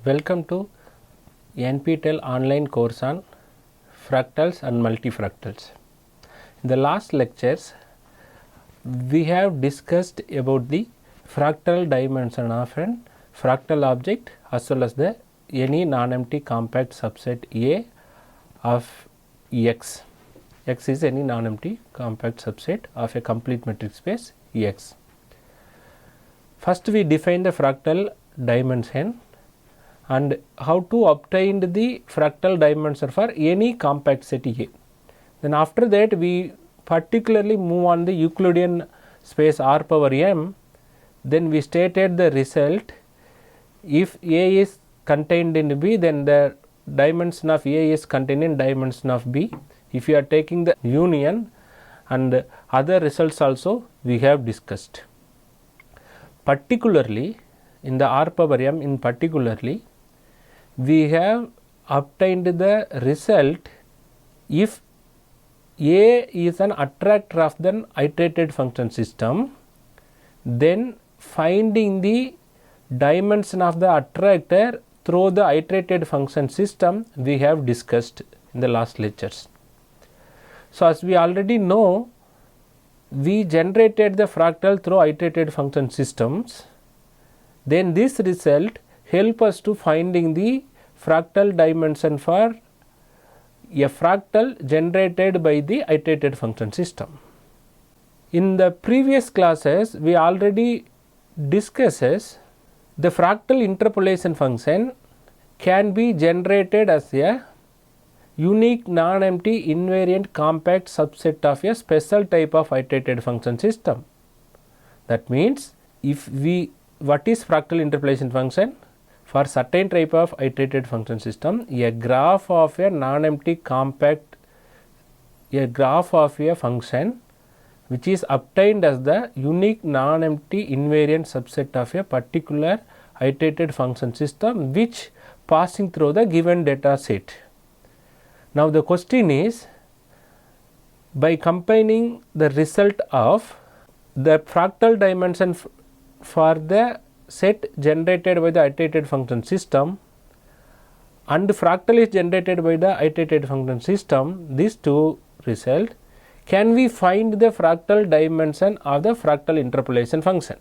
Welcome to NPTEL online course on fractals and multifractals. In the last lectures, we have discussed about the fractal dimension of an fractal object as well as the any non-empty compact subset A of X. X is any non-empty compact subset of a complete metric space X. First, we define the fractal dimension and how to obtain the fractal dimension for any compact set A. Then after that we particularly move on the Euclidean space R power m. Then we stated the result. If A is contained in B, then the dimension of A is contained in dimension of B. If you are taking the union, and other results also we have discussed. Particularly in the R power m, in particularly we have obtained the result if A is an attractor of the iterated function system, then finding the dimension of the attractor through the iterated function system we have discussed in the last lectures. So, as we already know, we generated the fractal through iterated function systems, then this result help us to finding the fractal dimension for a fractal generated by the iterated function system. In the previous classes, we already discusses the fractal interpolation function can be generated as a unique non-empty invariant compact subset of a special type of iterated function system. That means, if we what is fractal interpolation function? For certain type of iterated function system, a graph of a non-empty compact, a graph of a function which is obtained as the unique non-empty invariant subset of a particular iterated function system which passing through the given data set. Now the question is, by combining the result of the fractal dimension for the set generated by the iterated function system and fractal is generated by the iterated function system, these two result, can we find the fractal dimension of the fractal interpolation function?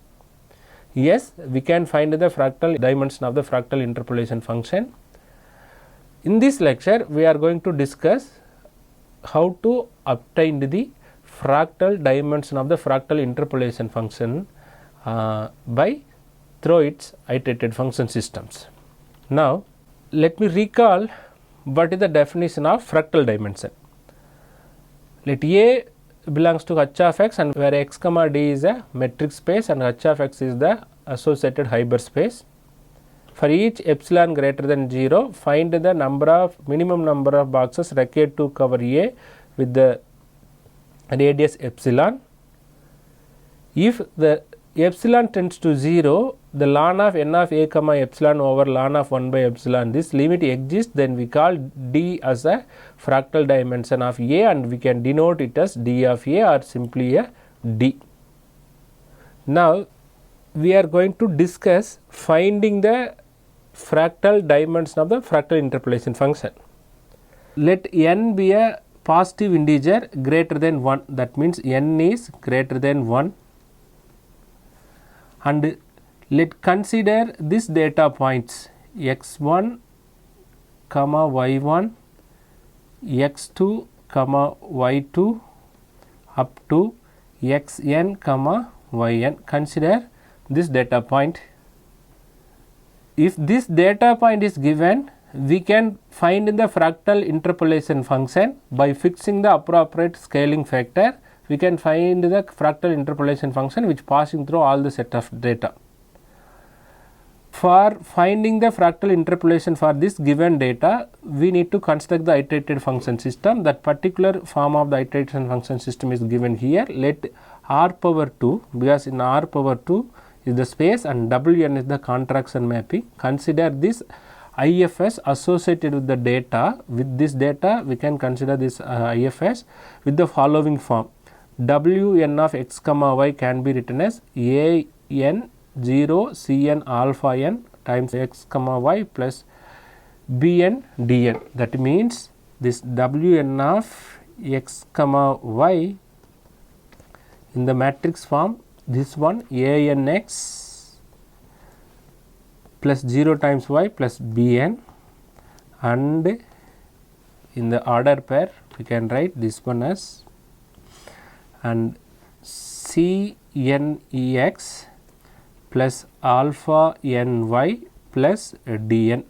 Yes, we can find the fractal dimension of the fractal interpolation function. In this lecture, we are going to discuss how to obtain the fractal dimension of the fractal interpolation function by through its iterated function systems. Now, let me recall what is the definition of fractal dimension. Let A belongs to H of x and where x comma d is a metric space and H of x is the associated hyperspace. For each epsilon greater than 0, find the minimum number of boxes required to cover A with the radius epsilon. If the epsilon tends to 0, the ln of n of a comma epsilon over ln of 1 by epsilon, this limit exists, then we call D as a fractal dimension of A and we can denote it as D of A or simply a D. Now, we are going to discuss finding the fractal dimension of the fractal interpolation function. Let n be a positive integer greater than 1, that means n is greater than 1, and let consider this data points x1 comma y1, x2 comma y2 up to xn comma yn. Consider this data point. If this data point is given, we can find the fractal interpolation function by fixing the appropriate scaling factor. We can find the fractal interpolation function which passing through all the set of data. For finding the fractal interpolation for this given data, we need to construct the iterated function system. That particular form of the iteration function system is given here. Let R power 2, because in R power 2 is the space and Wn is the contraction mapping. Consider this IFS associated with the data. With this data, we can consider this IFS with the following form. Wn of x comma y can be written as a n 0 c n alpha n times x comma y plus bn dn. That means this wn of x comma y in the matrix form, this one anx plus 0 times y plus bn, and in the order pair we can write this one as and cnex plus alpha ny plus dn.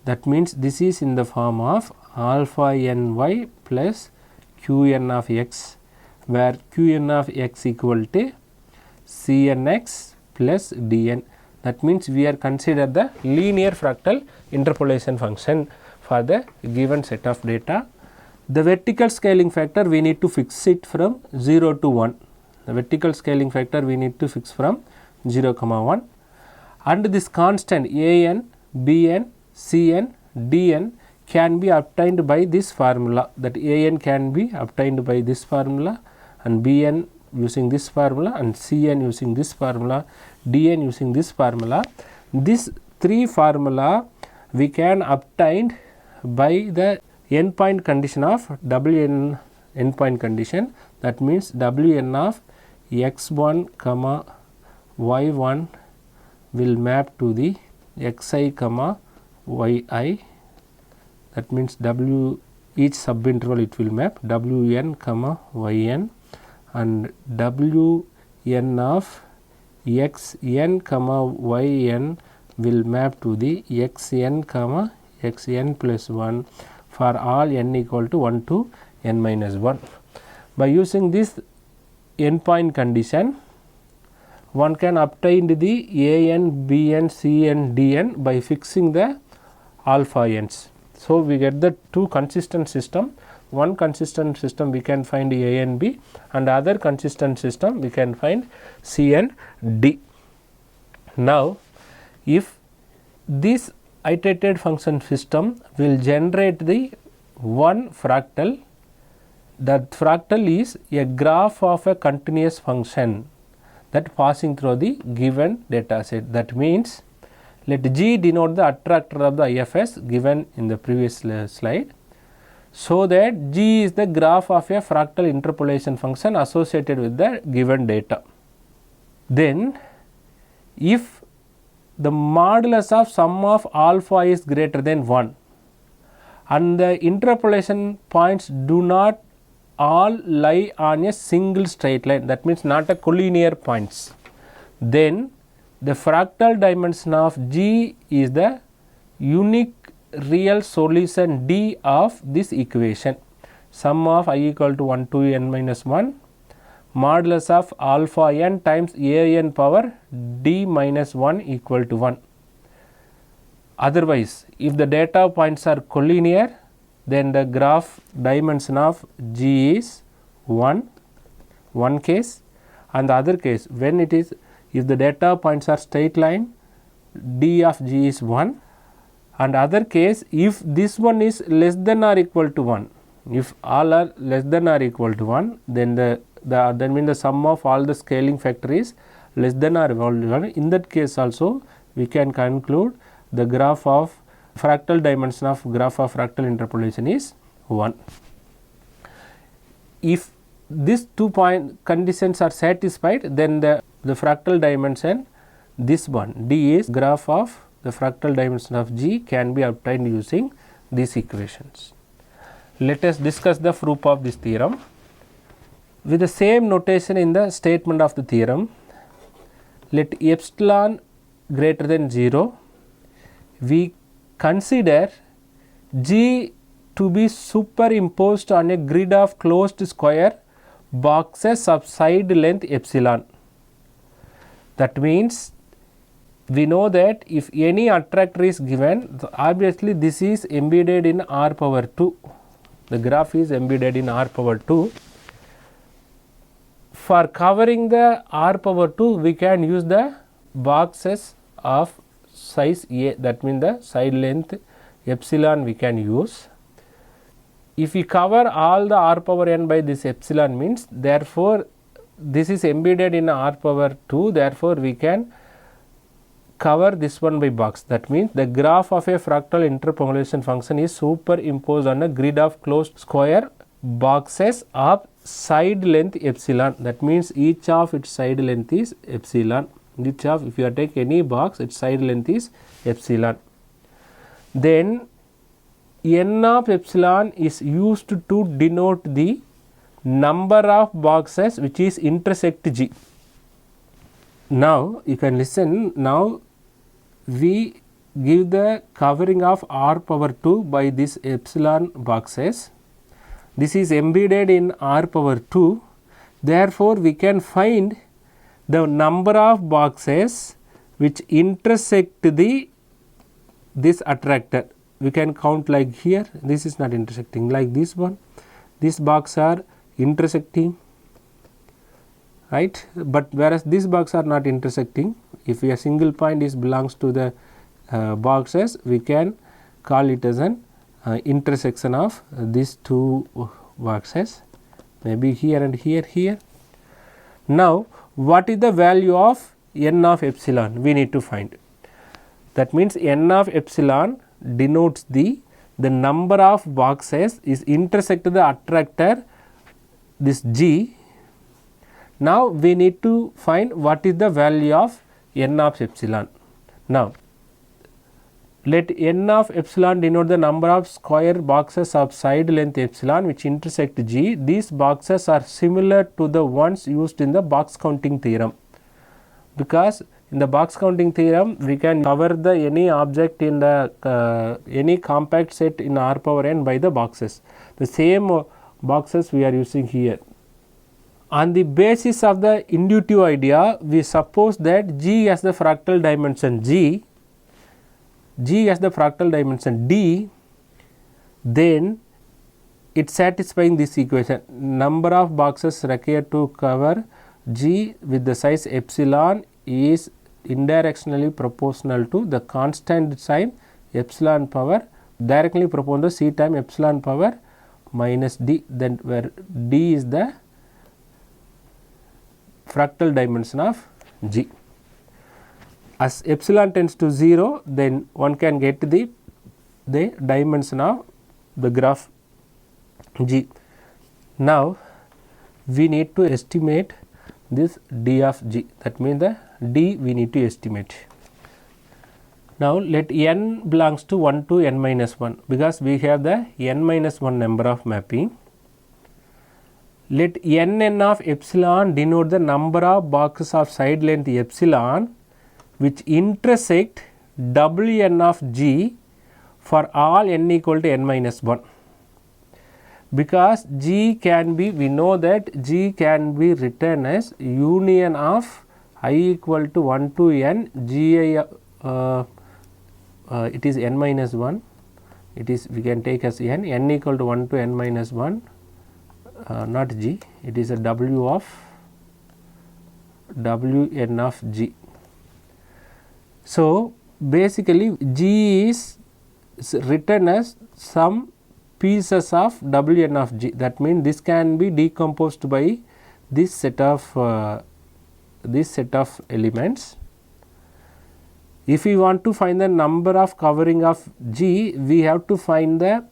That means this is in the form of alpha ny plus qn of x, where qn of x equal to cnx plus dn. That means we are consider the linear fractal interpolation function for the given set of data. The vertical scaling factor we need to fix it from 0 to 1. The vertical scaling factor we need to fix from 0, 1, and this constant an, bn, cn, dn can be obtained by this formula. That an can be obtained by this formula, and bn using this formula, and cn using this formula, dn using this formula. This three formula we can obtain by the endpoint condition of wn endpoint condition. That means wn of x1 comma y1 will map to the xi comma yi. That means w each subinterval it will map wn comma yn, and wn of xn comma yn will map to the xn comma xn plus 1 for all n equal to 1 to n minus 1. By using this endpoint condition, one can obtain the an, bn, cn, dn by fixing the alpha n's. So we get the two consistent system. One consistent system we can find a and b, and other consistent system we can find c and d. Now if this iterated function system will generate the one fractal, that fractal is a graph of a continuous function that passing through the given data set. That means let G denote the attractor of the IFS given in the previous slide, so that G is the graph of a fractal interpolation function associated with the given data. Then if the modulus of sum of alpha is greater than 1 and the interpolation points do not all lie on a single straight line, that means not a collinear points, then the fractal dimension of G is the unique real solution D of this equation. Sum of I equal to 1 to n minus 1 modulus of alpha n times a n power d minus 1 equal to 1. Otherwise, if the data points are collinear, then the graph dimension of G is 1 case, and the other case when it is, if the data points are straight line, d of G is 1, and other case if this one is less than or equal to 1, if all are less than or equal to 1, then that means the sum of all the scaling factor is less than or equal to 1. In that case also we can conclude the graph of fractal dimension of graph of fractal interpolation is 1. If these 2 point conditions are satisfied, then the fractal dimension, this one D is graph of the fractal dimension of G, can be obtained using these equations. Let us discuss the proof of this theorem. With the same notation in the statement of the theorem, let epsilon greater than 0, we consider G to be superimposed on a grid of closed square boxes of side length epsilon. That means we know that if any attractor is given, obviously this is embedded in r power 2. The graph is embedded in r power 2. For covering the r power 2, we can use the boxes of size A, that means the side length epsilon we can use. If we cover all the r power n by this epsilon, means therefore this is embedded in r power 2, therefore we can cover this one by box. That means the graph of a fractal interpolation function is superimposed on a grid of closed square boxes of side length epsilon. That means each of its side length is epsilon. Each of, if you take any box, its side length is epsilon. Then n of epsilon is used to denote the number of boxes which is intersect G. Now you can listen. Now we give the covering of r power 2 by this epsilon boxes. This is embedded in r power 2. Therefore, we can find the number of boxes which intersect this attractor. We can count like here. This is not intersecting, like this one. This box are intersecting, right? But whereas this box are not intersecting. If a single point is belongs to the boxes, we can call it as an intersection of these two boxes, maybe here and here. Now what is the value of n of epsilon? We need to find. That means n of epsilon denotes the number of boxes is intersect the attractor, this G. Now we need to find what is the value of n of epsilon. Now let n of epsilon denote the number of square boxes of side length epsilon which intersect G. These boxes are similar to the ones used in the box counting theorem, because in the box counting theorem we can cover the any object in the any compact set in r power n by the boxes. The same boxes we are using here. On the basis of the inductive idea, we suppose that G has the fractal dimension G has the fractal dimension D, then it satisfying this equation. Number of boxes required to cover G with the size epsilon is indirectionally proportional to the constant sign epsilon power, directly proportional to C time epsilon power minus D, then where D is the fractal dimension of G. As epsilon tends to 0, then one can get the dimension of the graph G. Now we need to estimate this D of G. That means the D we need to estimate. Now let n belongs to 1 to n minus 1, because we have the n minus 1 number of mapping. Let n of epsilon denote the number of boxes of side length epsilon which intersect Wn of G for all n equal to n minus 1. Because G can be, we know that G can be written as union of I equal to 1 to n Gi, it is n minus 1, it is, we can take as n equal to 1 to n minus 1, not G, it is a W of Wn of G. So basically G is written as some pieces of Wn of G. That means this can be decomposed by this set of elements. If we want to find the number of covering of G, we have to find the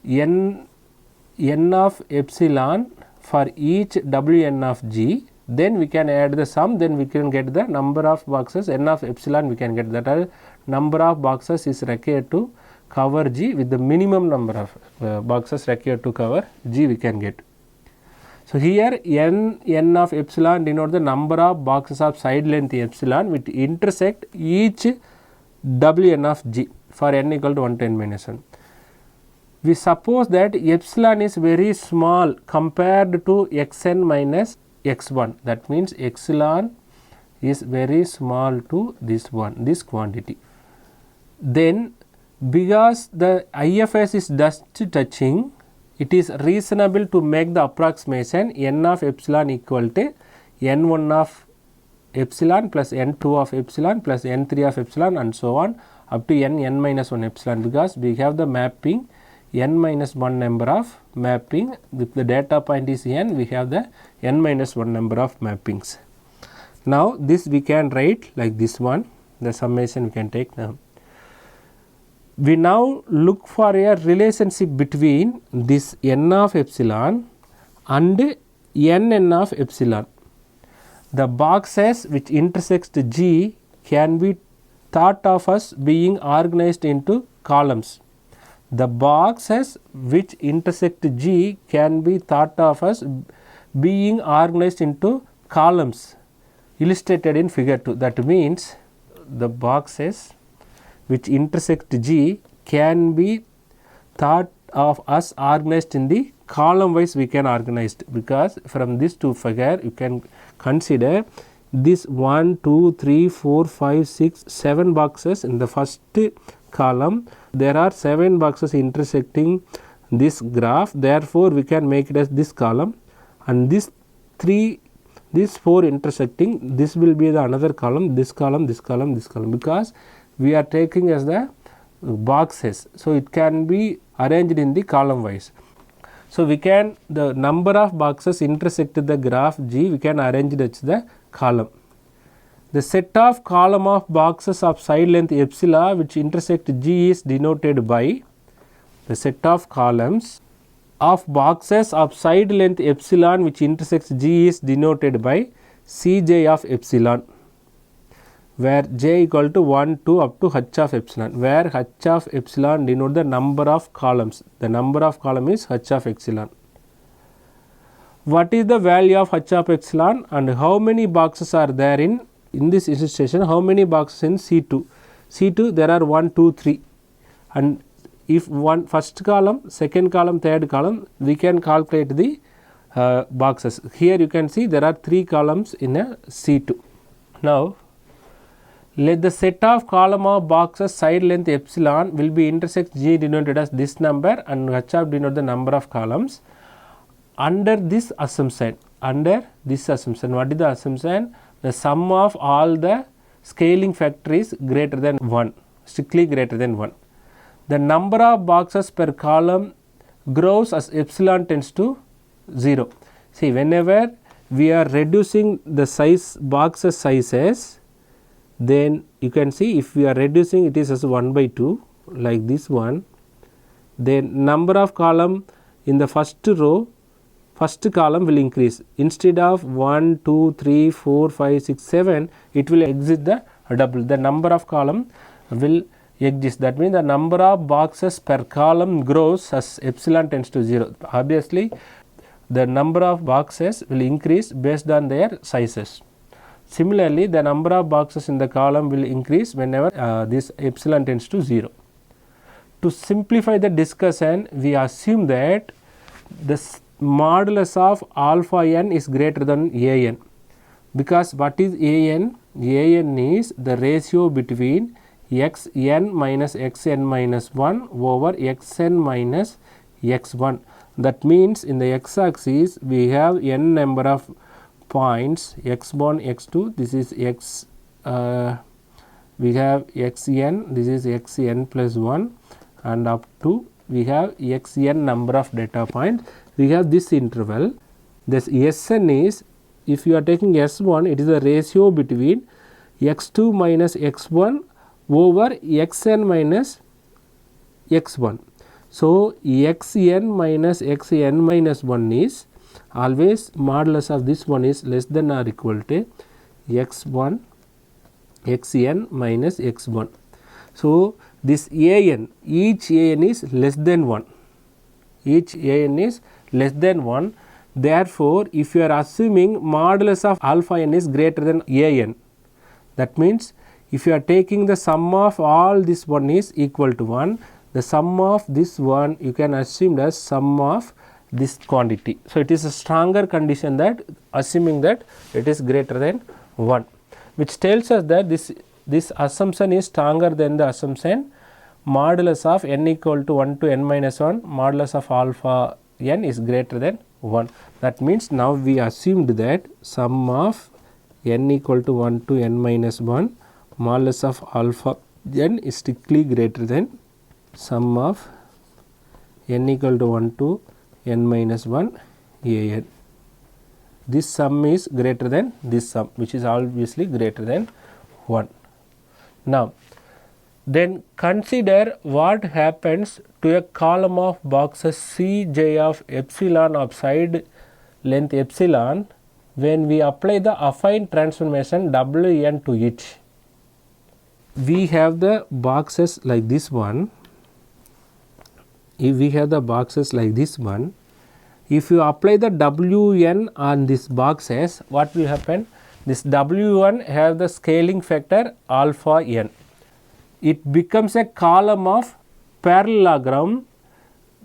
n of epsilon for each Wn of G. Then we can add the sum, then we can get the number of boxes n of epsilon we can get, that are number of boxes is required to cover G with the minimum number of boxes required to cover G we can get. So here n of epsilon denote the number of boxes of side length epsilon which intersect each Wn of G for n equal to 1 to n minus 1. We suppose that epsilon is very small compared to xn minus x1. That means epsilon is very small to this quantity. Then because the IFS is dust touching, it is reasonable to make the approximation n of epsilon equal to n1 of epsilon plus n2 of epsilon plus n3 of epsilon and so on up to n minus 1 epsilon, because we have the mapping n minus 1 number of mapping. If the data point is n, we have the n minus 1 number of mappings. Now this we can write like this one, the summation we can take now. We now look for a relationship between this n of epsilon and n of epsilon. The boxes which intersect G can be thought of as being organized into columns. The boxes which intersect G can be thought of as being organized into columns illustrated in figure 2. That means the boxes which intersect G can be thought of as organized in the column wise we can organize, because from this two figure you can consider this 1, 2, 3, 4, 5, 6, 7 boxes in the first column. There are 7 boxes intersecting this graph, therefore we can make it as this column, and this 4 intersecting, this will be the another column, this column, this column, this column, because we are taking as the boxes, so it can be arranged in the column wise. So we can, the number of boxes intersect the graph G, we can arrange it as the column. The set of column of boxes of side length epsilon which intersect G is denoted by, the set of columns of boxes of side length epsilon which intersects G is denoted by Cj of epsilon, where j equal to 1, 2 up to h of epsilon, where h of epsilon denote the number of columns. The number of column is h of epsilon. What is the value of h of epsilon and how many boxes are there in this illustration? How many boxes in C2? C2 there are 1, 2, 3, and if one first column, second column, third column, we can calculate the boxes. Here you can see there are 3 columns in a C2. Now let the set of column of boxes side length epsilon will be intersect G denoted as this number and h of denote the number of columns under this assumption. Under this assumption, what is the assumption? The sum of all the scaling factor is greater than 1, strictly greater than 1. The number of boxes per column grows as epsilon tends to 0. See, whenever we are reducing the size boxes sizes, then you can see if we are reducing it is as 1 by 2 like this one, then number of column in the first row, first column will increase. Instead of 1, 2, 3, 4, 5, 6, 7, it will exit the double. The number of column will exist. That means the number of boxes per column grows as epsilon tends to 0. Obviously, the number of boxes will increase based on their sizes. Similarly, the number of boxes in the column will increase whenever this epsilon tends to 0. To simplify the discussion, we assume that the modulus of alpha n is greater than a n, because what is a n? A n is the ratio between x n minus x n minus 1 over x n minus x 1. That means in the x axis we have n number of points, x1, x2, this is x, we have xn, this is xn plus 1, and up to we have xn number of data points. We have this interval. This Sn is, if you are taking S1, it is the ratio between x2 minus x1 over xn minus x1. So, xn minus xn minus 1 is always modulus of this one is less than or equal to x1 xn minus x1. So, this an, each an is less than 1, each an is less than 1. Therefore, if you are assuming modulus of alpha n is greater than an, that means if you are taking the sum of all this one is equal to 1, the sum of this one you can assume as sum of this quantity. So, it is a stronger condition that assuming that it is greater than 1, which tells us that this assumption is stronger than the assumption modulus of n equal to 1 to n minus 1, modulus of alpha n is greater than 1. That means now we assumed that sum of n equal to 1 to n minus 1, modulus of alpha n is strictly greater than sum of n equal to 1 to n minus 1 an. This sum is greater than this sum, which is obviously greater than 1. Now, then consider what happens to a column of boxes Cj of epsilon of side length epsilon when we apply the affine transformation Wn to it. We have the boxes like this one. If we have the boxes like this one, if you apply the Wn on these boxes, what will happen? This W1 have the scaling factor alpha n. It becomes a column of parallelogram.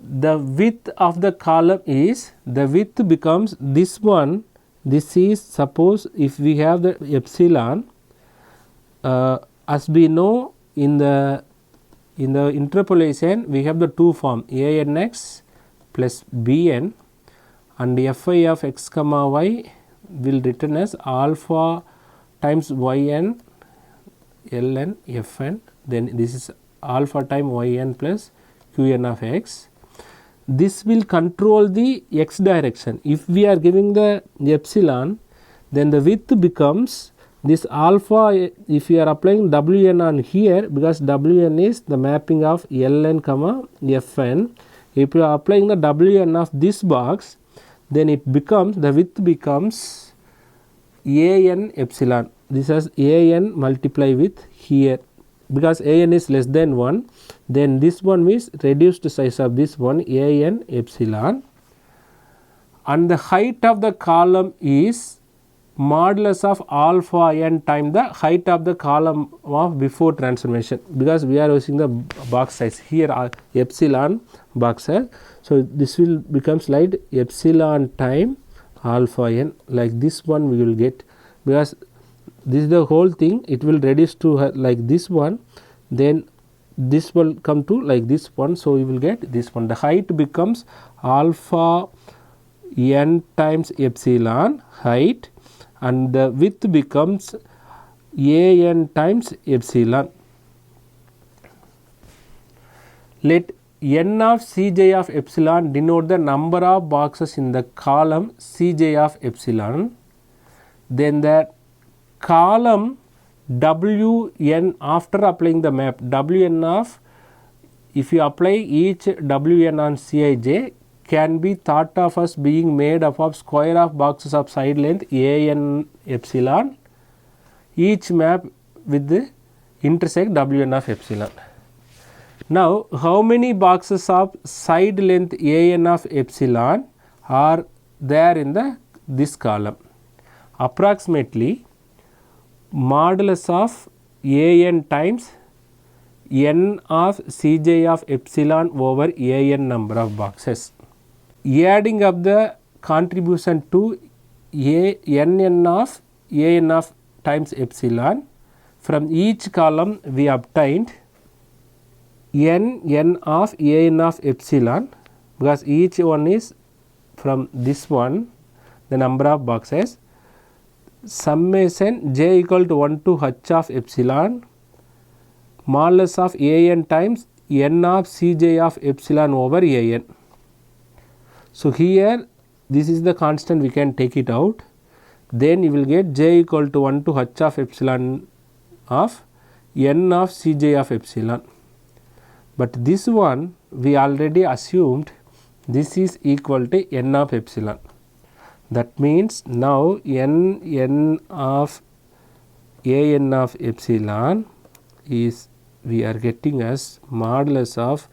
The width of the column is, the width becomes this one. This is, suppose if we have the epsilon, as we know in the interpolation we have the two form anx plus bn, and fi of x comma y will written as alpha times yn ln fn, then this is alpha time yn plus qn of x. This will control the x direction. If we are giving the epsilon, then the width becomes this alpha. If you are applying wn on here, because wn is the mapping of ln comma fn, if you are applying the wn of this box, then it becomes, the width becomes an epsilon. This is an multiply with here, because an is less than 1, then this one is reduced size of this one an epsilon, and the height of the column is modulus of alpha n time the height of the column of before transformation, because we are using the box size here epsilon box size. So, this will becomes like epsilon time alpha n, like this one we will get, because this is the whole thing, it will reduce to like this one, then this will come to like this one. So, we will get this one, the height becomes alpha n times epsilon height, and the width becomes an times epsilon. Let n of Cj of epsilon denote the number of boxes in the column Cj of epsilon. Then the column Wn after applying the map Wn of, if you apply each Wn on Cij, can be thought of as being made up of square of boxes of side length an epsilon, each map with the intersect Wn of epsilon. Now, how many boxes of side length an of epsilon are there in this column? Approximately modulus of an times n of Cj of epsilon over an number of boxes. Adding up the contribution to n of times epsilon, from each column we obtained n of epsilon, because each one is from this one the number of boxes, summation j equal to 1 to h of epsilon modulus of an times n of Cj of epsilon over an. So, here this is the constant, we can take it out, then you will get j equal to 1 to h of epsilon of n of Cj of epsilon. But this one we already assumed this is equal to n of epsilon. That means now n of an of epsilon is, we are getting as modulus of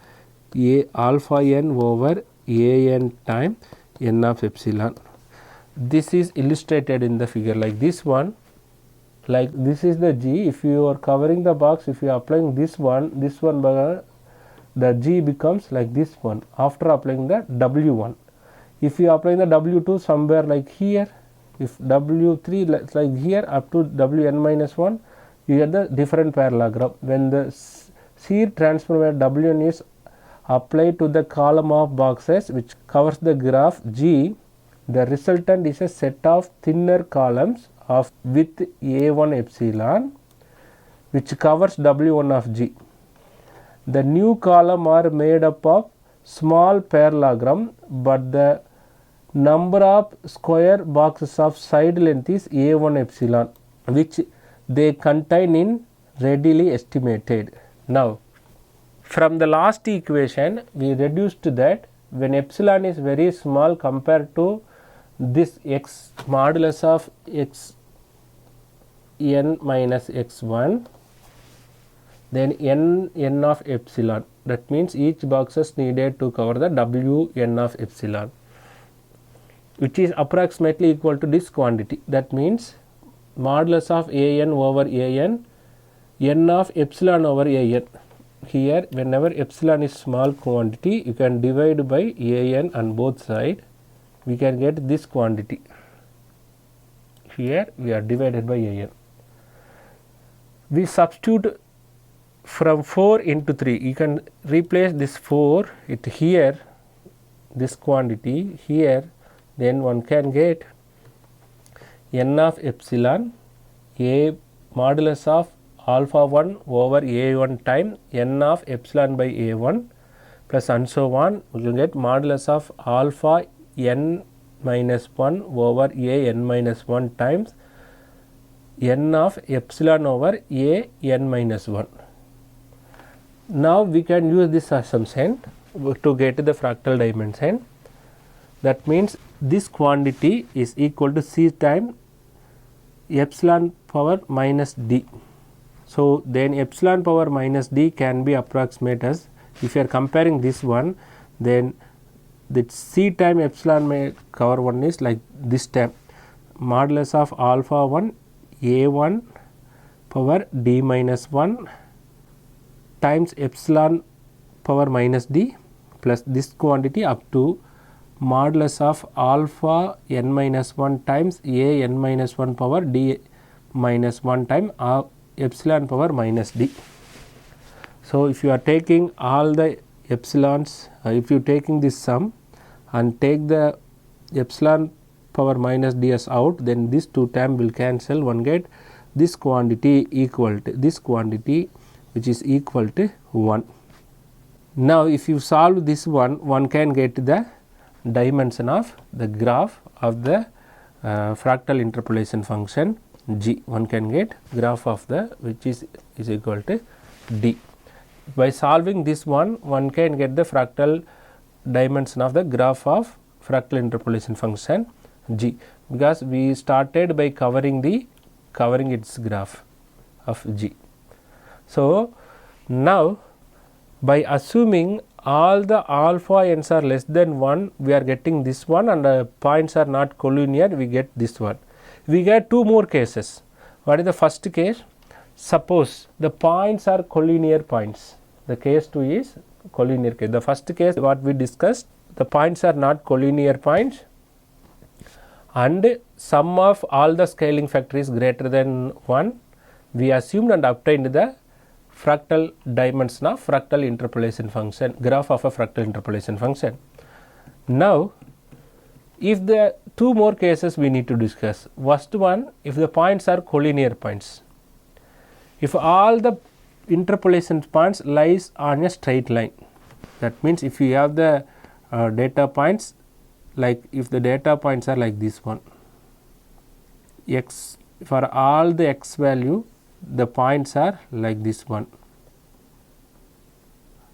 alpha n over an time n of epsilon. This is illustrated in the figure like this one, like this is the g. If you are covering the box, if you are applying this one, the g becomes like this one after applying the W1. If you apply the W2 somewhere like here, if W3 like here up to Wn minus 1, you get the different parallelogram. When the shear transform Wn is applied to the column of boxes which covers the graph G, the resultant is a set of thinner columns of width A1 epsilon which covers W1 of G. The new column are made up of small parallelogram, but the number of square boxes of side length is A1 epsilon, which they contain in readily estimated. Now, from the last equation we reduced that when epsilon is very small compared to this x modulus of x n minus x1, then n of epsilon, that means each boxes needed to cover the w n of epsilon, which is approximately equal to this quantity. That means modulus of a n over a n, n of epsilon over a n. Here whenever epsilon is small quantity, you can divide by a n on both sides, we can get this quantity. Here we are divided by a n. We substitute from 4 into 3, you can replace this 4 it here, this quantity here, then one can get n of epsilon a modulus of alpha 1 over a1 time n of epsilon by a1 plus and so on. We will get modulus of alpha n minus 1 over a n minus 1 times n of epsilon over a n minus 1. Now we can use this assumption to get the fractal dimension. That means this quantity is equal to c times epsilon power minus d. So then epsilon power minus d can be approximate as, if you are comparing this one, then the c time epsilon may cover one is like this time modulus of alpha 1 a1 power d minus 1 times epsilon power minus d plus this quantity up to modulus of alpha n minus 1 times a n minus 1 power d minus 1 time epsilon power minus d. So, if you are taking all the epsilons, if you taking this sum and take the epsilon power minus ds out, then this two term will cancel, one get this quantity equal to this quantity, which is equal to 1. Now, if you solve this one can get the dimension of the graph of the fractal interpolation function g. One can get graph of the which is equal to d. By solving this one can get the fractal dimension of the graph of fractal interpolation function g, because we started by covering its graph of g. So, now by assuming all the alpha n's are less than 1, we are getting this one, and the points are not collinear, we get this one. We get two more cases. What is the first case? Suppose the points are collinear points. The case 2 is collinear case. The first case what we discussed, the points are not collinear points and sum of all the scaling factor is greater than 1. We assumed and obtained the fractal dimension of fractal interpolation function, graph of a fractal interpolation function. Now, if the two more cases we need to discuss. First one, if the points are collinear points. If all the interpolation points lies on a straight line, that means if you have the data points, like if the data points are like this one, x, for all the x value the points are like this one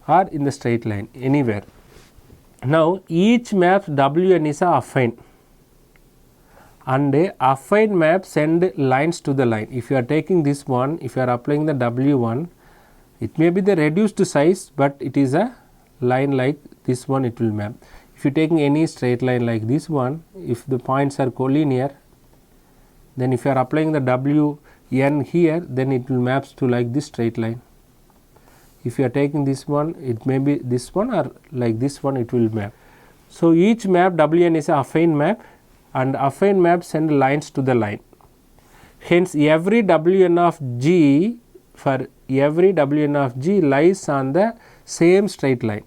or in the straight line anywhere. Now, each map Wn is a affine, and a affine map send lines to the line. If you are taking this one, if you are applying the W1, it may be the reduced size, but it is a line like this one, it will map. If you are taking any straight line like this one, if the points are collinear, then if you are applying the Wn here, then it will maps to like this straight line. If you are taking this one, it may be this one, or like this one it will map. So, each map Wn is a affine map, and affine map send lines to the line. Hence, every Wn of g, for every Wn of g lies on the same straight line.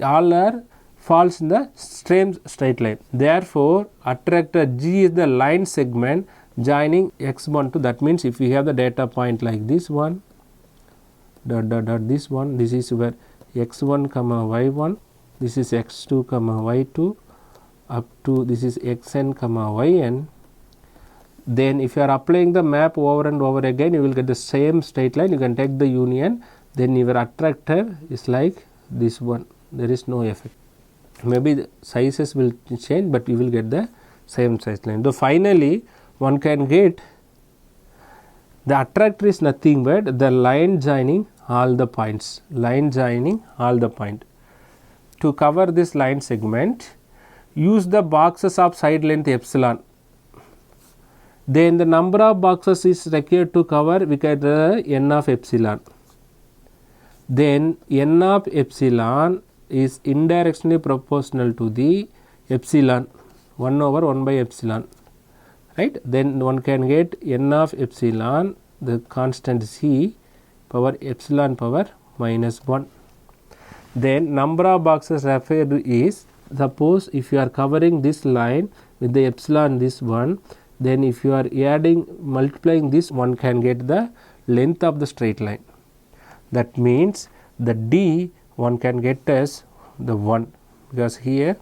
All are falls in the same straight line. Therefore, attractor g is the line segment joining x1 to, that means if you have the data point like this one, this one, this is where x1 comma y1, this is x2 comma y2 up to this is xn comma yn. Then if you are applying the map over and over again, you will get the same straight line. You can take the union, then your attractor is like this one. There is no effect. Maybe the sizes will change, but you will get the same size line. So finally, one can get the attractor is nothing but the line joining all the points. Line joining all the point. To cover this line segment, use the boxes of side length epsilon. Then the number of boxes is required to cover, we get n of epsilon. Then n of epsilon is indirectly proportional to the epsilon, 1 over 1 by epsilon, right. Then one can get n of epsilon, the constant c power epsilon power minus 1. Then number of boxes required is, suppose if you are covering this line with the epsilon this one, then if you are adding multiplying this, one can get the length of the straight line. That means the d one can get as the 1, because here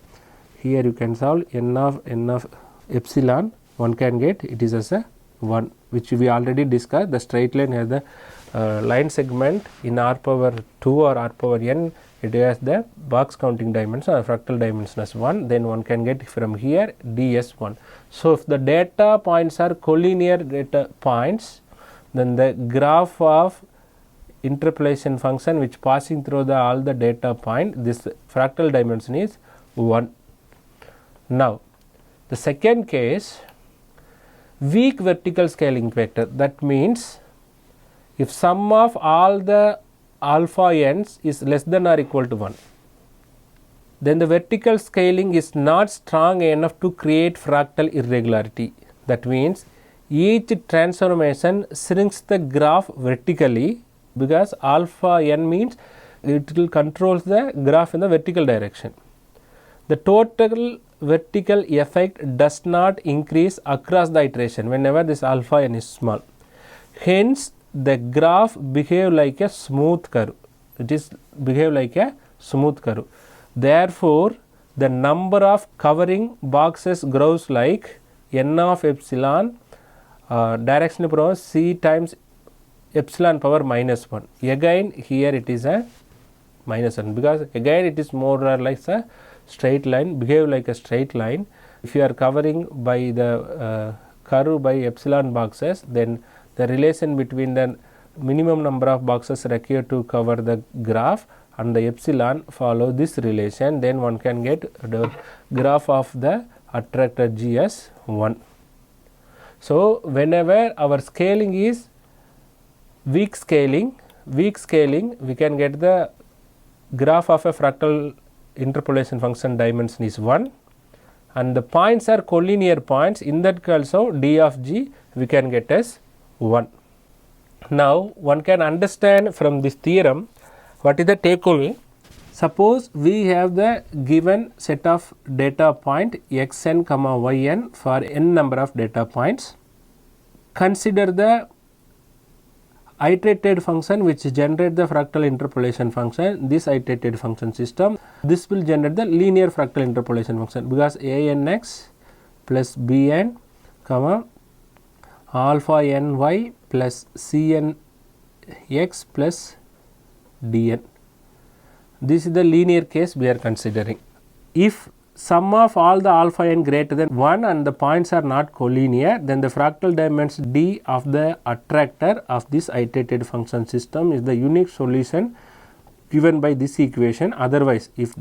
you can solve n of epsilon, one can get it is as a 1, which we already discussed. The straight line has the line segment in r power 2 or r power n, it has the box counting dimension or fractal dimension as 1, then one can get from here d as 1. So if the data points are collinear data points, then the graph of interpolation function which passing through all the data point, this fractal dimension is 1. Now the second case, weak vertical scaling factor, that means if sum of all the alpha n's is less than or equal to 1, then the vertical scaling is not strong enough to create fractal irregularity. That means each transformation shrinks the graph vertically, because alpha n means it will control the graph in the vertical direction. The total vertical effect does not increase across the iteration whenever this alpha n is small. Hence the graph behave like a smooth curve. It is behave like a smooth curve. Therefore the number of covering boxes grows like n of epsilon directional power c times epsilon power minus 1. Again here it is a minus 1, because again it is more or less a straight line, behave like a straight line. If you are covering by the curve by epsilon boxes, then the relation between the minimum number of boxes required to cover the graph and the epsilon follow this relation, then one can get the graph of the attractor G as 1. So whenever our scaling is weak scaling, we can get the graph of a fractal interpolation function dimension is 1, and the points are collinear points. In that also d of g we can get as 1. Now one can understand from this theorem what is the takeaway. Suppose we have the given set of data point xn comma yn for n number of data points. Consider the iterated function which generate the fractal interpolation function, this iterated function system, this will generate the linear fractal interpolation function, because anx plus bn comma alpha ny plus cnx plus dn. This is the linear case we are considering. If sum of all the alpha n greater than 1 and the points are not collinear, then the fractal dimension d of the attractor of this iterated function system is the unique solution given by this equation. Otherwise, if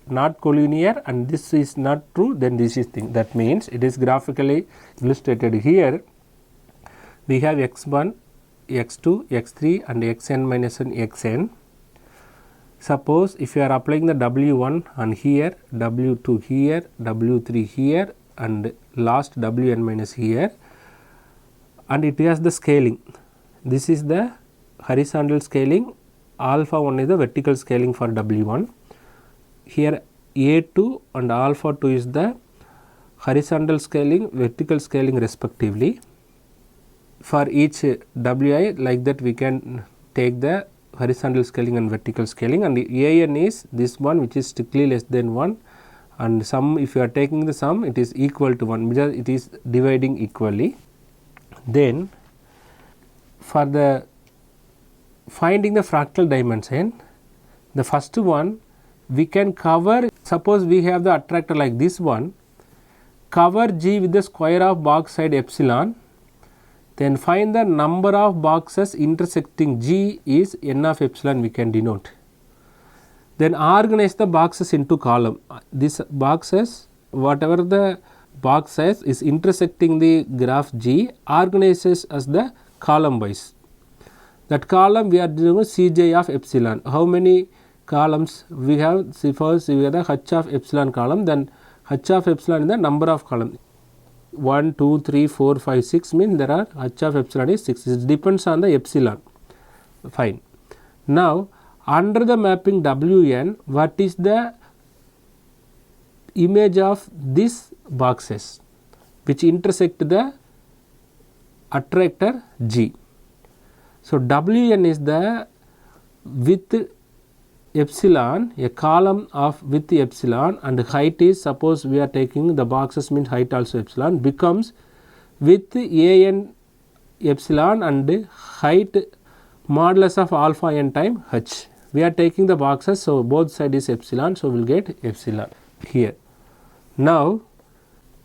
not collinear and this is not true, then this is thing. That means it is graphically illustrated here. We have x1, x2, x3 and xn minus 1 xn. Suppose if you are applying the W1 and here, W2 here, W3 here and last Wn minus here, and it has the scaling. This is the horizontal scaling, alpha 1 is the vertical scaling for W1. Here A2 and alpha 2 is the horizontal scaling, vertical scaling respectively. For each Wi, like that we can take the horizontal scaling and vertical scaling, and the an is this one which is strictly less than 1, and sum, if you are taking the sum, it is equal to 1 because it is dividing equally. Then for the finding the fractal dimension, the first one we can cover, suppose we have the attractor like this one, cover G with the square of box side epsilon, then find the number of boxes intersecting G is n of epsilon we can denote. Then organize the boxes into column. These boxes, whatever the box size is intersecting the graph G, organizes as the column wise. That column we are doing Cj of epsilon. How many columns we have? Suppose we have the h of epsilon column, then h of epsilon is the number of columns. 1, 2, 3, 4, 5, 6 means there are h of epsilon is 6. It depends on the epsilon. Fine. Now under the mapping Wn, what is the image of these boxes which intersect the attractor G? So Wn is the width epsilon, a column of width epsilon, and height is, suppose we are taking the boxes means height also epsilon, becomes width an epsilon and height modulus of alpha n time h. We are taking the boxes, so both side is epsilon, so we will get epsilon here. Now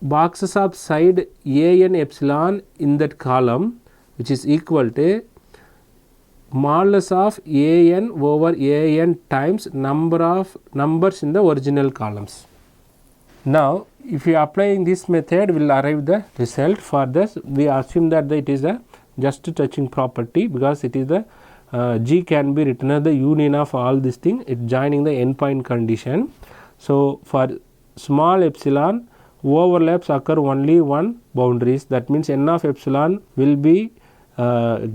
boxes of side an epsilon in that column, which is equal to modulus of an over an times number of numbers in the original columns. Now if you are applying this method, we will arrive the result. For this we assume that it is a just touching property, because it is the G can be written as the union of all this thing, it joining the endpoint condition. So for small epsilon, overlaps occur only one boundaries, that means n of epsilon will be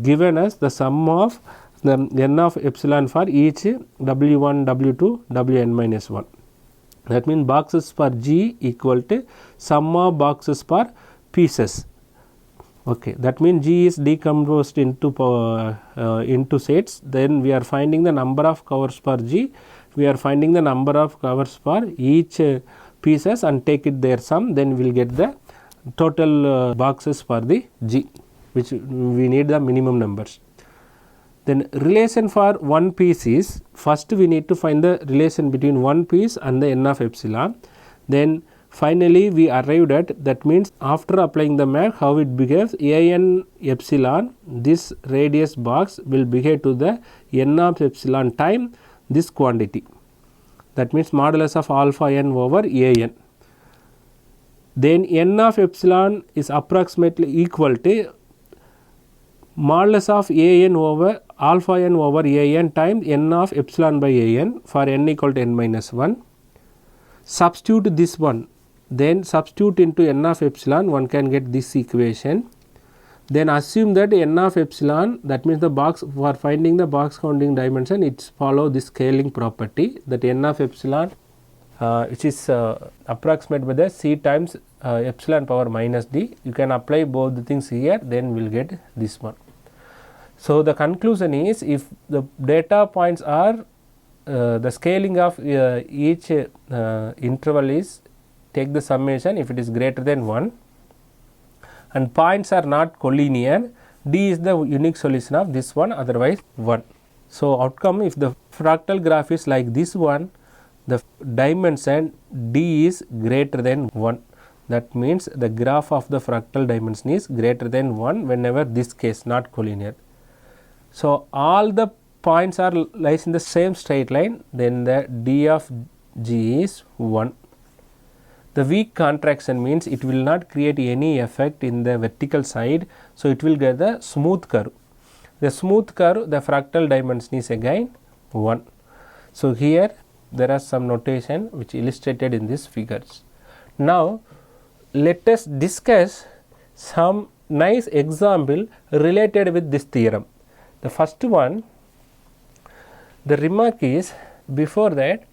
given as the sum of the n of epsilon for each W1, W2, Wn minus 1. That means boxes per G equal to sum of boxes per pieces. Okay, that means G is decomposed into sets. Then we are finding the number of covers per G. We are finding the number of covers per each pieces and take it their sum. Then we will get the total boxes for the G, which we need the minimum numbers. Then relation for one piece is, first we need to find the relation between one piece and the n of epsilon. Then finally we arrived at, that means after applying the map, how it behaves. An epsilon, this radius box will behave to the n of epsilon time this quantity, that means modulus of alpha n over an. Then n of epsilon is approximately equal to modulus of an over alpha n over an times n of epsilon by an for n equal to n minus 1. Substitute this one, then substitute into n of epsilon, one can get this equation. Then assume that n of epsilon, that means the box, for finding the box counting dimension, it follow this scaling property, that n of epsilon which is approximate by the c times epsilon power minus d. You can apply both the things here, then we will get this one. So the conclusion is, if the data points are the scaling of each interval is, take the summation if it is greater than 1, and points are not collinear, D is the unique solution of this one, otherwise 1. So outcome, if the fractal graph is like this one, the dimension D is greater than 1. That means the graph of the fractal dimension is greater than 1 whenever this case not collinear. So all the points are lies in the same straight line, then the D of G is 1. The weak contraction means it will not create any effect in the vertical side, so it will get the smooth curve. The smooth curve, the fractal dimension is again 1. So here there are some notation which illustrated in these figures. Now let us discuss some nice example related with this theorem. The first one, the remark is, before that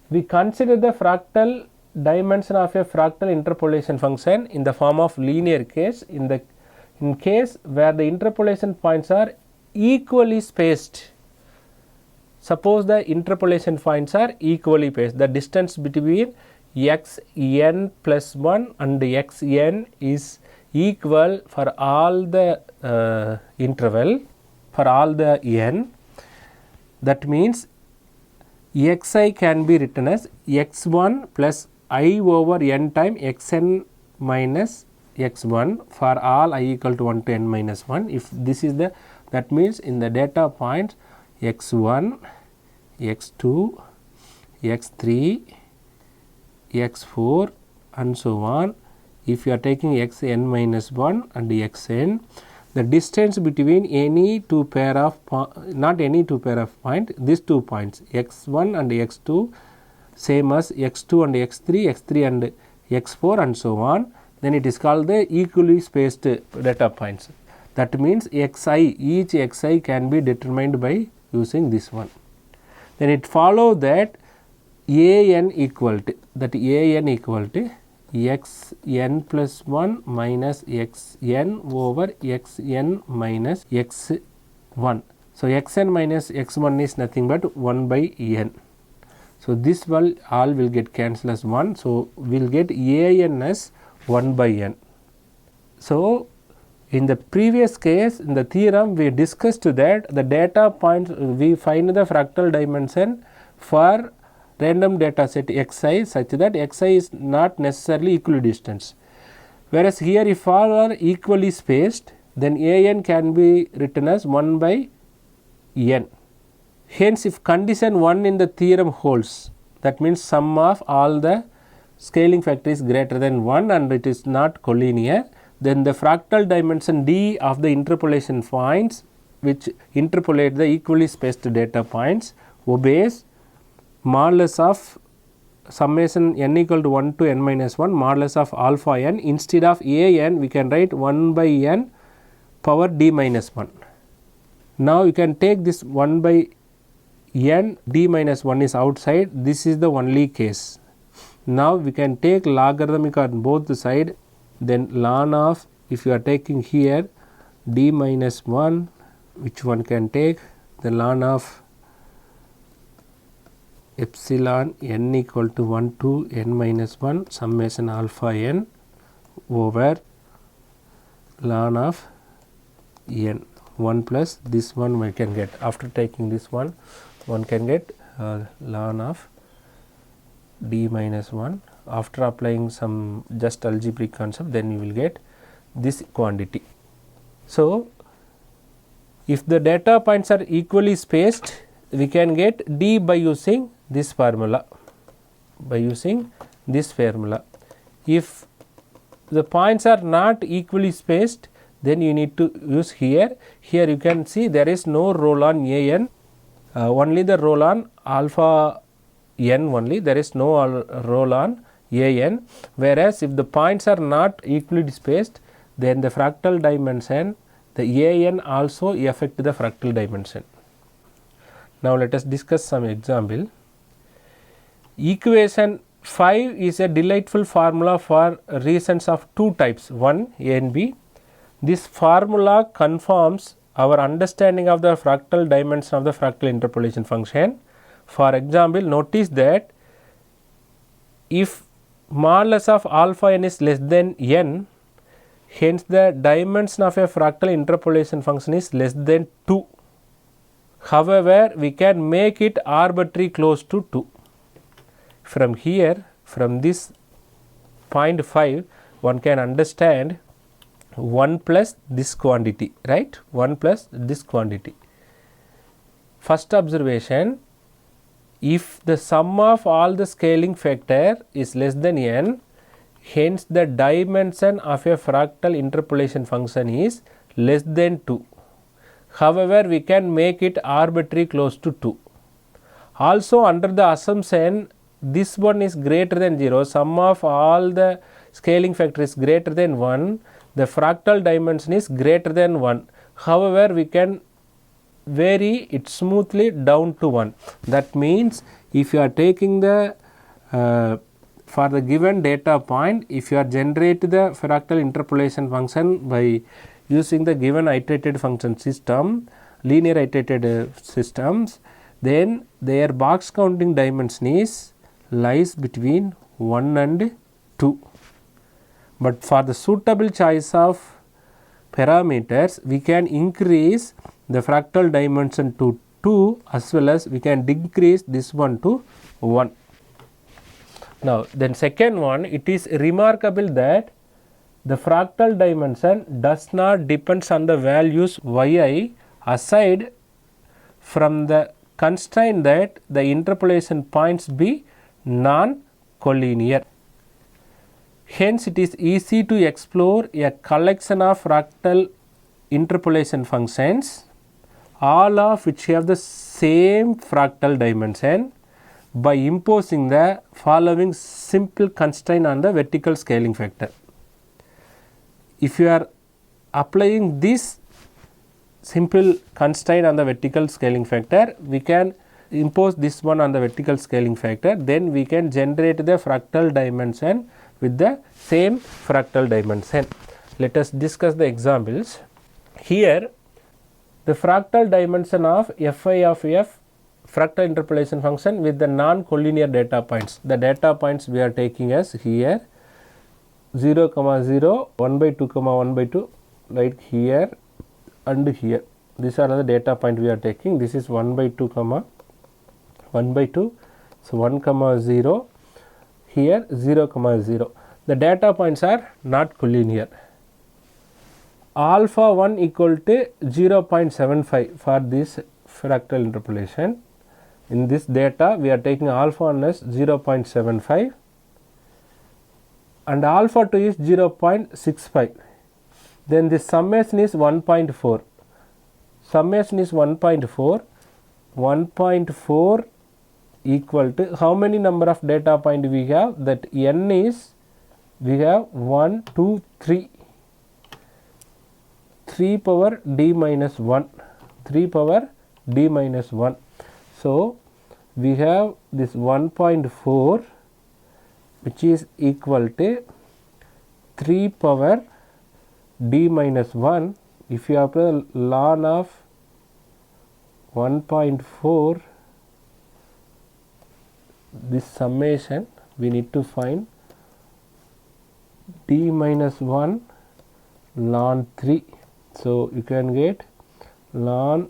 we consider the fractal dimension of a fractal interpolation function in the form of linear case, in case where the interpolation points are equally spaced. Suppose the interpolation points are equally spaced, the distance between xn plus 1 and xn is equal for all the interval, for all the n. That means xi can be written as x1 plus I over n time xn minus x1 for all I equal to 1 to n minus 1. If this is the, that means in the data points x1, x2, x3, x4 and so on. If you are taking xn minus 1 and xn, the distance between any two pair of, not any two pair of point, these 2 points x1 and x2 same as x2 and x3, x3 and x4 and so on, then it is called the equally spaced data points. That means xi, each xi can be determined by using this one. Then it follows that an equal to, that an equal to xn plus 1 minus xn over xn minus x1. So, xn minus x1 is nothing but 1 by n. So, this will all will get cancelled as 1. So, we will get an as 1 by n. So, in the previous case, in the theorem we discussed that the data points, we find the fractal dimension for random data set xi such that xi is not necessarily equidistant. Whereas here if all are equally spaced, then an can be written as 1 by n. Hence, if condition 1 in the theorem holds, that means sum of all the scaling factor is greater than 1 and it is not collinear, then the fractal dimension d of the interpolation points which interpolate the equally spaced data points obeys modulus of summation n equal to 1 to n minus 1 modulus of alpha n. Instead of an we can write 1 by n power d minus 1. Now, you can take this 1 by n, d minus 1 is outside, this is the only case. Now, we can take logarithmic on both the side, then ln of, if you are taking here d minus 1, which one can take, the ln of epsilon n equal to 1 to n minus 1 summation alpha n over ln of n 1 plus this one we can get. After taking this one can get ln of d minus 1. After applying some just algebraic concept, then you will get this quantity. So, if the data points are equally spaced, we can get d by using this formula, If the points are not equally spaced, then you need to use here. Here you can see there is no roll on an, only the roll on alpha n only, there is no roll on an, whereas if the points are not equally spaced, then the fractal dimension, the an also affect the fractal dimension. Now, let us discuss some example. Equation 5 is a delightful formula for reasons of two types, 1 a and b. This formula confirms our understanding of the fractal dimension of the fractal interpolation function. For example, notice that if modulus of alpha n is less than n, hence the dimension of a fractal interpolation function is less than 2. However, we can make it arbitrary close to 2. From here, from this point 5, one can understand 1 plus this quantity, right? 1 plus this quantity. First observation, if the sum of all the scaling factor is less than n, hence the dimension of a fractal interpolation function is less than 2. However, we can make it arbitrary close to 2. Also, under the assumption this one is greater than 0, sum of all the scaling factor is greater than 1, the fractal dimension is greater than 1. However, we can vary it smoothly down to 1. That means, if you are taking the for the given data point, if you are generate the fractal interpolation function by using the given iterated function system, linear iterated systems, then their box counting dimension is lies between 1 and 2. but for the suitable choice of parameters, we can increase the fractal dimension to 2 as well as we can decrease this one to 1. Now, then second one, it is remarkable that the fractal dimension does not depends on the values yi aside from the constraint that the interpolation points be non-collinear. Hence, it is easy to explore a collection of fractal interpolation functions, all of which have the same fractal dimension, by imposing the following simple constraint on the vertical scaling factor. If you are applying this simple constraint on the vertical scaling factor, we can impose this one on the vertical scaling factor, then we can generate the fractal dimension with the same fractal dimension. Let us discuss the examples. Here, the fractal dimension of fi of f fractal interpolation function with the non-collinear data points. The data points we are taking as here 0, 0, 1 by 2, 1 by 2, right here and here. These are the data point we are taking. This is 1 by 2, 1 by 2. So 1, 0, here 0, 0. The data points are not collinear. Alpha 1 equal to 0.75 for this fractal interpolation. In this data, we are taking alpha 1 as 0.75 and alpha 2 is 0.65. Then the summation is 1.4. Summation is 1.4. 1.4 equal to how many number of data point we have? That n is, we have 1, 2, 3. 3 power d minus 1. 3 power d minus 1. So, we have this 1.4 which is equal to 3 power d minus 1. If you apply the ln of 1.4, this summation we need to find d minus 1 ln 3. So, you can get ln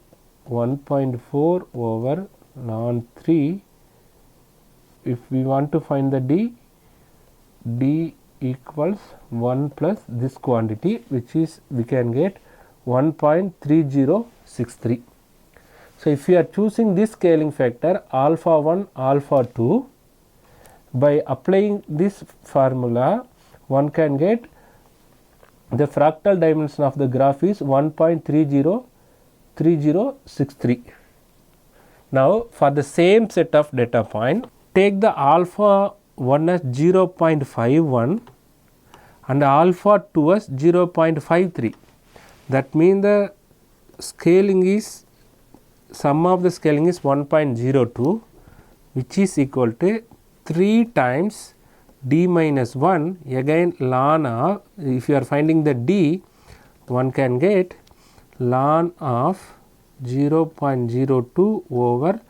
1.4 over ln 3. If we want to find the d equals 1 plus this quantity, which is we can get 1.3063. So, if we are choosing this scaling factor alpha 1, alpha 2, by applying this formula, one can get the fractal dimension of the graph is 1.3063. Now, for the same set of data point, take the alpha 1 as 0.51 and alpha 2 as 0.53. That means the scaling is, sum of the scaling is 1.02, which is equal to 3 times d minus 1, again ln of, if you are finding the d, one can get ln of 0.02 over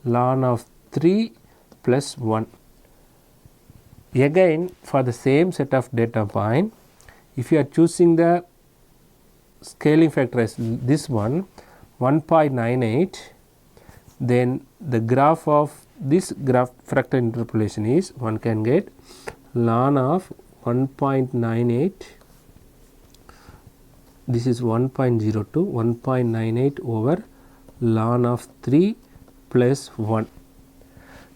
ln of 3 plus 1. Again, for the same set of data point, if you are choosing the scaling factor as this one 1.98, then the graph of this graph fractal interpolation is, one can get ln of 1.98, this is 1.02, 1.98 over ln of 3 plus 1.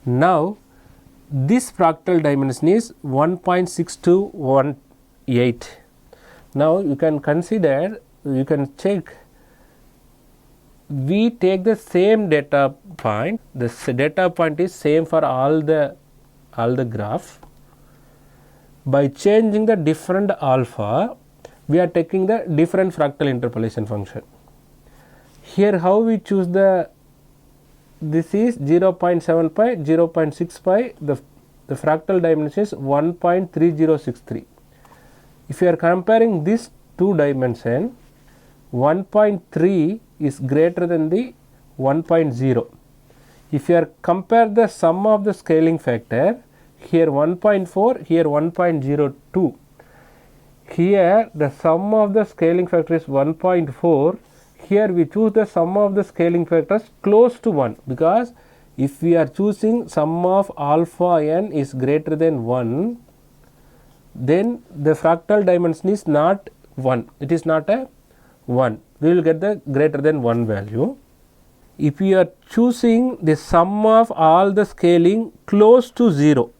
Now, this fractal dimension is 1.6218. Now, you can consider, you can check, we take the same data point, the data point is same for all the graph. By changing the different alpha, we are taking the different fractal interpolation function. Here how we choose the, this is 0.7 pi, 0.6 pi, the fractal dimension is 1.3063. If you are comparing this two dimension, 1.3 is greater than the 1.0. If you are compare the sum of the scaling factor, here 1.4, here 1.02. here the sum of the scaling factor is 1.4. Here we choose the sum of the scaling factors close to 1, because if we are choosing sum of alpha n is greater than 1, then the fractal dimension is not 1, it is not a 1, we will get the greater than 1 value. If we are choosing the sum of all the scaling close to 0,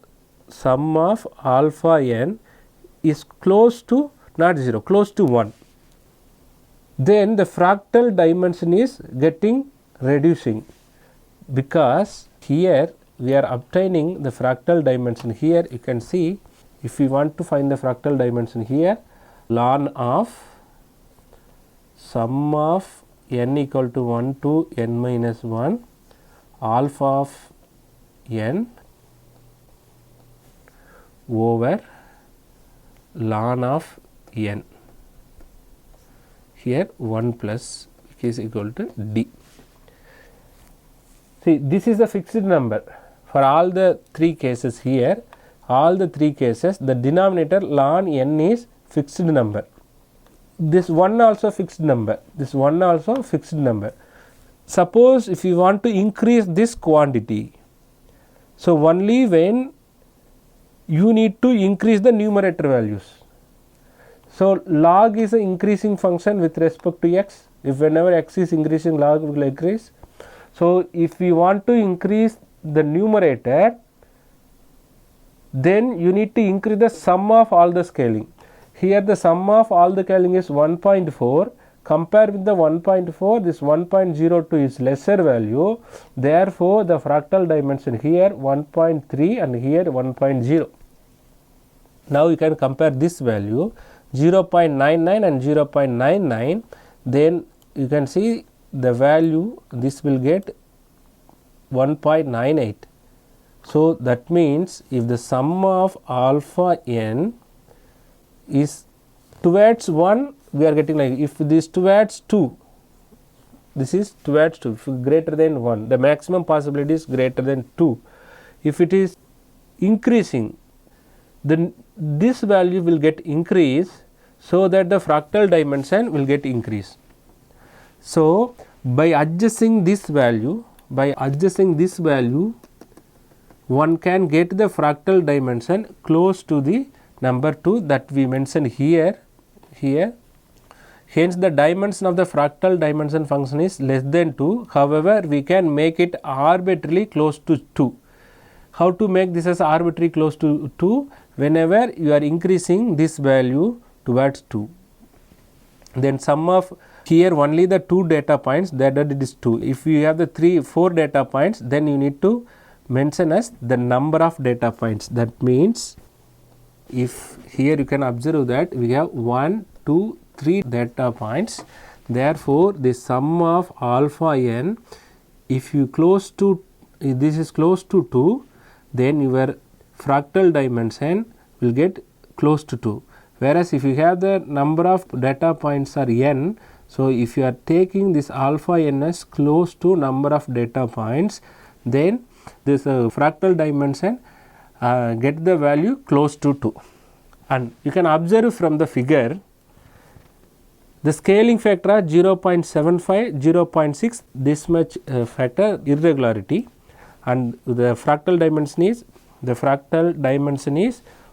sum of alpha n is close to, not 0, close to 1, then the fractal dimension is getting reducing, because here we are obtaining the fractal dimension. Here you can see, if we want to find the fractal dimension here, ln of sum of n equal to 1 to n minus 1 alpha of n over ln of n, here 1 plus, which is equal to d. See, this is the fixed number for all the 3 cases here. All the 3 cases, the denominator ln n is fixed number. This 1 also fixed number, this 1 also fixed number. Suppose if you want to increase this quantity, so only when you need to increase the numerator values. So log is an increasing function with respect to x. If whenever x is increasing, log will increase. So if we want to increase the numerator, then you need to increase the sum of all the scaling. Here the sum of all the scaling is 1.4. Compare with the 1.4, this 1.02 is lesser value. Therefore, the fractal dimension here 1.3 and here 1.0. Now you can compare this value 0.99 and 0.99. Then you can see the value, this will get 1.98. So that means if the sum of alpha n is towards 1, we are getting like, if this towards 2, this is towards 2, if greater than 1, the maximum possibility is greater than 2. If it is increasing, then this value will get increased, so that the fractal dimension will get increased. So by adjusting this value, one can get the fractal dimension close to the number 2 that we mentioned here. Hence the dimension of the fractal dimension function is less than 2. However, we can make it arbitrarily close to 2. How to make this as arbitrary close to 2? Whenever you are increasing this value towards 2, then sum of here only the 2 data points, that it is 2. If you have the 4 data points, then you need to mention as the number of data points. That means if here you can observe that we have 1, 2, 3 data points. Therefore, the sum of alpha n, if you close to, if this is close to 2, then your fractal dimension will get close to 2. Whereas if you have the number of data points are n, so if you are taking this alpha n as close to number of data points, then this fractal dimension get the value close to 2. And you can observe from the figure, the scaling factor are 0.75, 0.6, this much factor irregularity, and the fractal dimension is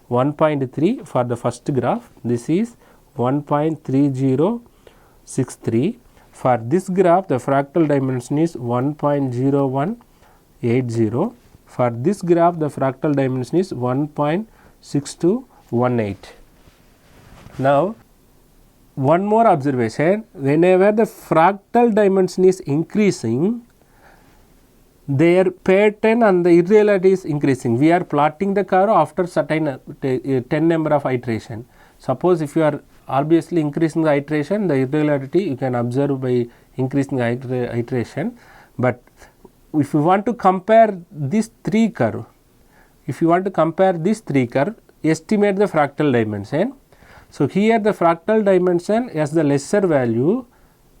1.3 for the first graph. This is 1.3063. For this graph, the fractal dimension is 1.0180. For this graph, the fractal dimension is 1.6218. Now, one more observation, whenever the fractal dimension is increasing, their pattern and the irregularity is increasing. We are plotting the curve after certain 10 number of iteration. Suppose if you are obviously increasing the iteration, the irregularity you can observe by increasing the iteration. But if you want to compare these 3 curve, estimate the fractal dimension. So here the fractal dimension has the lesser value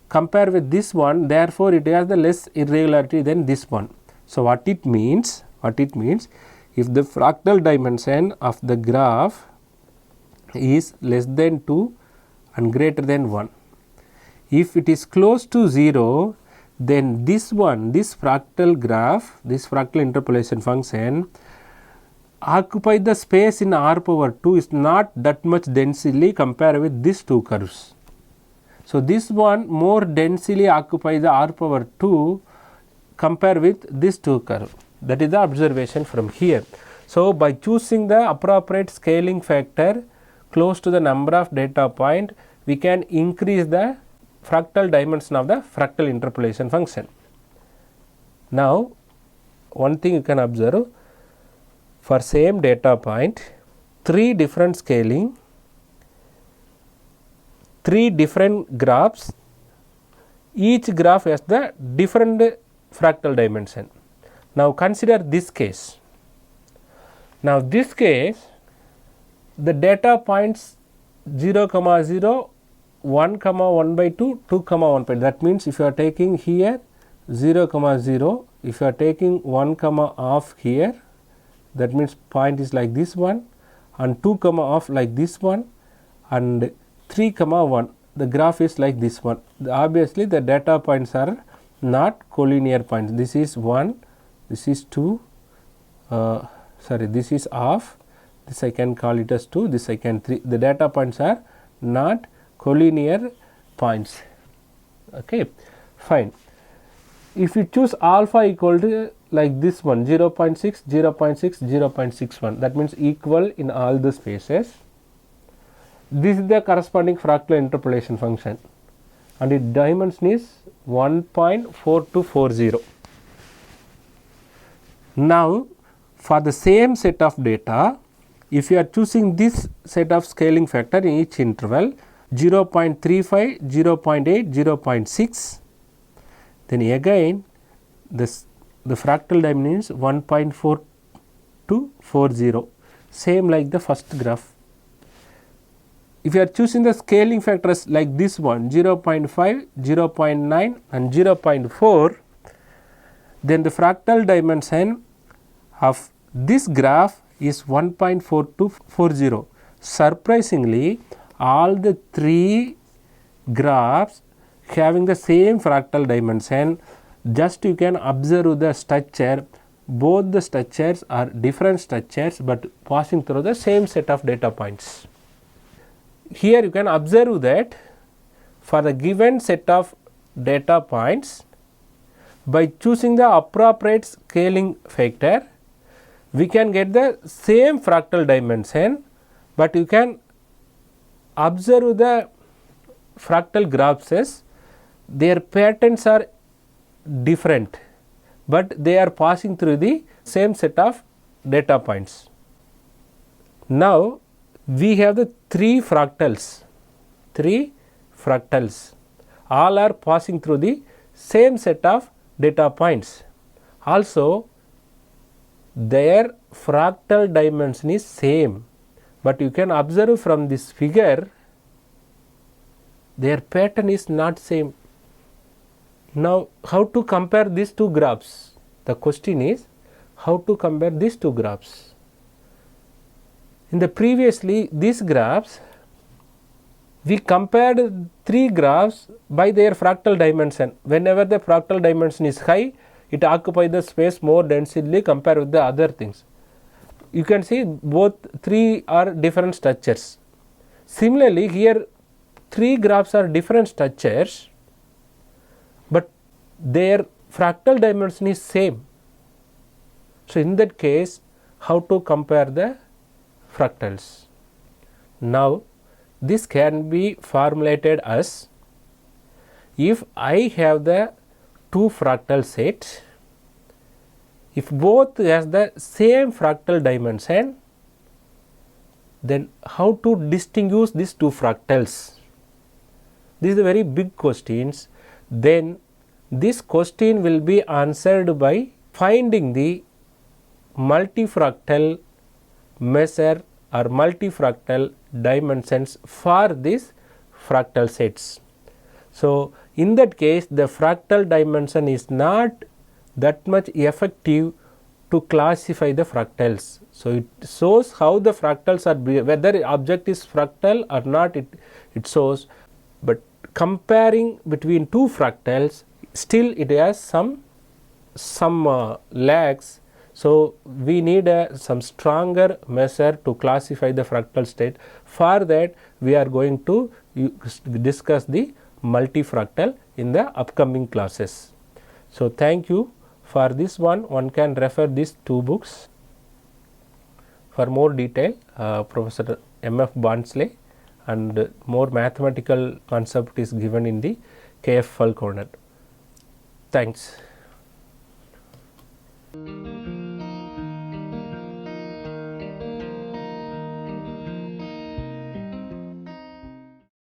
compare with this one, therefore it has the less irregularity than this one. So what it means, if the fractal dimension of the graph is less than 2 and greater than 1. If it is close to 0, then this fractal graph, this fractal interpolation function occupy the space in r power 2 is not that much densely compared with these two curves. So, this one more densely occupies the r power 2 compared with these two curves. That is the observation from here. So, by choosing the appropriate scaling factor close to the number of data point, we can increase the fractal dimension of the fractal interpolation function. Now, one thing you can observe, for same data point, 3 different scaling, 3 different graphs, each graph has the different fractal dimension. Now, consider this case. Now, this case, the data points 0, 0, 1, 1 by 2, 2, 1 by 2. That means, if you are taking here 0, 0, if you are taking 1, off here, that means point is like this one, and 2, off like this one, and 3, 1. The graph is like this one. Obviously, the data points are not collinear points. This is 1, this is 2, this is off, this I can call it as 2, this I can 3. The data points are not collinear points. Okay, fine. If you choose alpha equal to like this one, 0.6, 0.6, 0.61, that means equal in all the spaces. This is the corresponding fractal interpolation function, and its dimension is 1.4240. Now, for the same set of data, if you are choosing this set of scaling factor in each interval 0.35, 0.8, 0.6, then again the fractal dimension is 1.4240, same like the first graph. If you are choosing the scaling factors like this one 0.5, 0.9 and 0.4, then the fractal dimension of this graph is 1.4240. Surprisingly, all the 3 graphs having the same fractal dimension, just you can observe the structure, both the structures are different structures but passing through the same set of data points. Here you can observe that for the given set of data points, by choosing the appropriate scaling factor, we can get the same fractal dimension, but you can observe the fractal graphs as their patterns are different, but they are passing through the same set of data points. Now, we have the 3 fractals, all are passing through the same set of data points. Also, their fractal dimension is same, but you can observe from this figure their pattern is not same. Now, how to compare these two graphs? The question is how to compare these two graphs. In the previously these graphs, we compared 3 graphs by their fractal dimension. Whenever the fractal dimension is high, it occupies the space more densely compared with the other things. You can see both 3 are different structures. Similarly, here 3 graphs are different structures, but their fractal dimension is same. So, in that case, how to compare the fractals? Now, this can be formulated as, if I have the 2 fractal sets, if both has the same fractal dimension, then how to distinguish these 2 fractals? This is a very big question. Then this question will be answered by finding the multifractal measure or multifractal dimensions for these fractal sets. So, in that case, the fractal dimension is not that much effective to classify the fractals. So, it shows how the fractals are, whether object is fractal or not, it shows, but comparing between two fractals, still it has some lags. So, we need some stronger measure to classify the fractal state. For that, we are going to discuss the multifractal in the upcoming classes. So, thank you. For this one can refer these two books. For more detail, Professor M.F. Barnsley, and more mathematical concept is given in the KF Corner. Thanks.